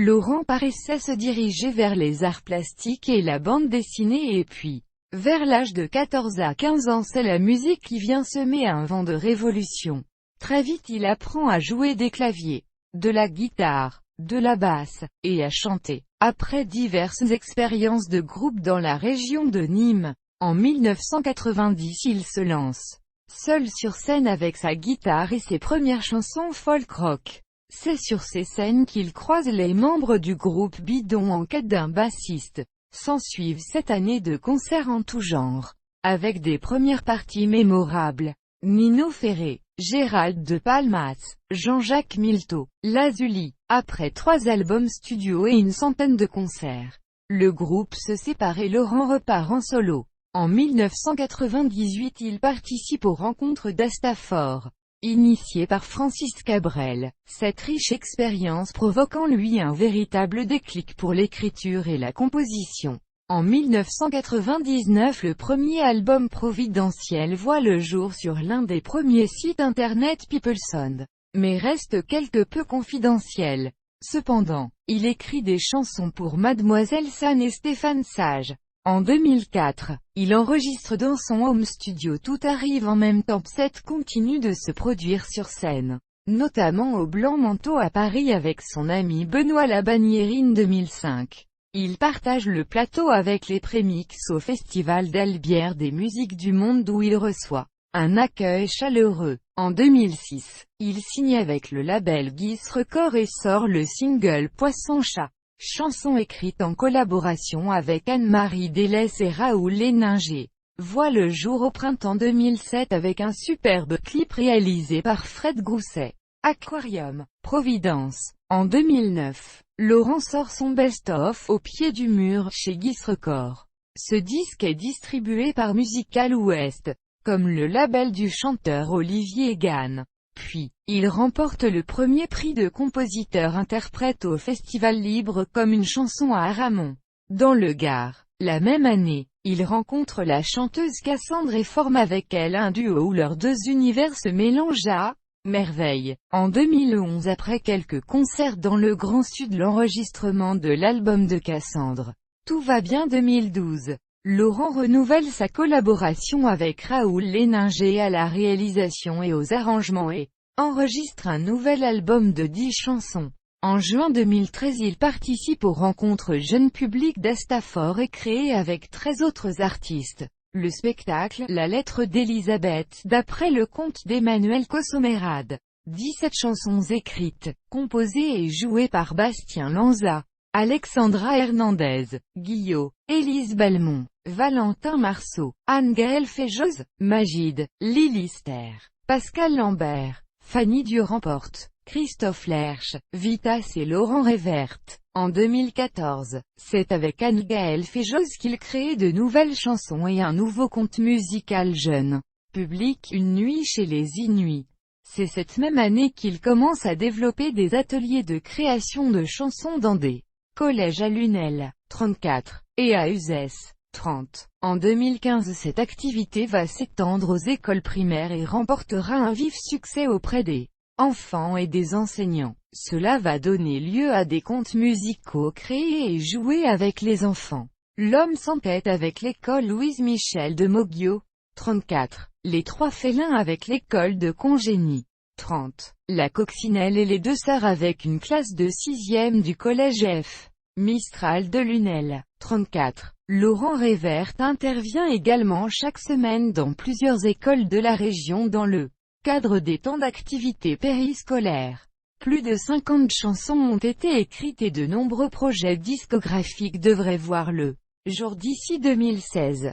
Laurent paraissait se diriger vers les arts plastiques et la bande dessinée et puis, vers l'âge de 14 à 15 ans, c'est la musique qui vient semer un vent de révolution. Très vite il apprend à jouer des claviers, de la guitare, de la basse, et à chanter. Après diverses expériences de groupe dans la région de Nîmes, en 1990 il se lance, seul sur scène avec sa guitare et ses premières chansons folk-rock. C'est sur ces scènes qu'il croise les membres du groupe Bidon en quête d'un bassiste. S'ensuivent 7 années de concerts en tout genre, avec des premières parties mémorables. Nino Ferré, Gérald de Palmas, Jean-Jacques Milteau, Lazuli. Après 3 albums studio et une centaine de concerts, le groupe se sépare et Laurent repart en solo. En 1998 il participe aux Rencontres d'Astafor, initié par Francis Cabrel. Cette riche expérience provoque en lui un véritable déclic pour l'écriture et la composition. En 1999 le premier album Providentiel voit le jour sur l'un des premiers sites internet PeopleSound, mais reste quelque peu confidentiel. Cependant, il écrit des chansons pour Mademoiselle San et Stéphane Sage. En 2004, il enregistre dans son home studio Tout arrive en même temps. Psst continue de se produire sur scène, notamment au Blanc Manteau à Paris avec son ami Benoît Labanierine 2005. Il partage le plateau avec les Prémix au Festival d'Albière des musiques du monde où il reçoit un accueil chaleureux. En 2006, il signe avec le label Guis Records et sort le single Poisson-Chat, chanson écrite en collaboration avec Anne-Marie Delès et Raoul Léninger. Voit le jour au printemps 2007 avec un superbe clip réalisé par Fred Grousset. Aquarium, Providence. En 2009, Laurent sort son best-of Au pied du mur chez Guis Records. Ce disque est distribué par Musical Ouest, comme le label du chanteur Olivier Gann. Puis, il remporte le premier prix de compositeur-interprète au Festival Libre comme une chanson à Aramon, dans le Gard. La même année, il rencontre la chanteuse Cassandre et forme avec elle un duo où leurs 2 univers se mélangent à merveille. En 2011, après quelques concerts dans le Grand Sud, l'enregistrement de l'album de Cassandre, Tout va bien 2012. Laurent renouvelle sa collaboration avec Raoul Léninger à la réalisation et aux arrangements et enregistre un nouvel album de 10 chansons. En juin 2013 il participe aux Rencontres Jeune Public d'Astafor et créé avec 13 autres artistes le spectacle La lettre d'Elisabeth d'après le conte d'Emmanuel Cossomerade. 17 chansons écrites, composées et jouées par Bastien Lanza, Alexandra Hernandez, Guillot, Élise Balmont, Valentin Marceau, Anne-Gaëlle Féjoz, Magide, Lily Ster, Pascal Lambert, Fanny Durand-Porte, Christophe Lerche, Vitas et Laurent Révert. En 2014, c'est avec Anne-Gaëlle Féjoz qu'il crée de nouvelles chansons et un nouveau conte musical jeune public, Une nuit chez les Inuits. C'est cette même année qu'il commence à développer des ateliers de création de chansons dans des collèges à Lunel, 34, et à Uzès, 30. En 2015 cette activité va s'étendre aux écoles primaires et remportera un vif succès auprès des enfants et des enseignants. Cela va donner lieu à des contes musicaux créés et joués avec les enfants. L'homme s'entête avec l'école Louise Michel de Moggio, 34. Les 3 félins avec l'école de Congénie, 30. La coccinelle et les 2 sœurs avec une classe de 6e du collège F. Mistral de Lunel, 34. Laurent Révert intervient également chaque semaine dans plusieurs écoles de la région dans le cadre des temps d'activité périscolaires. Plus de 50 chansons ont été écrites et de nombreux projets discographiques devraient voir le jour d'ici 2016.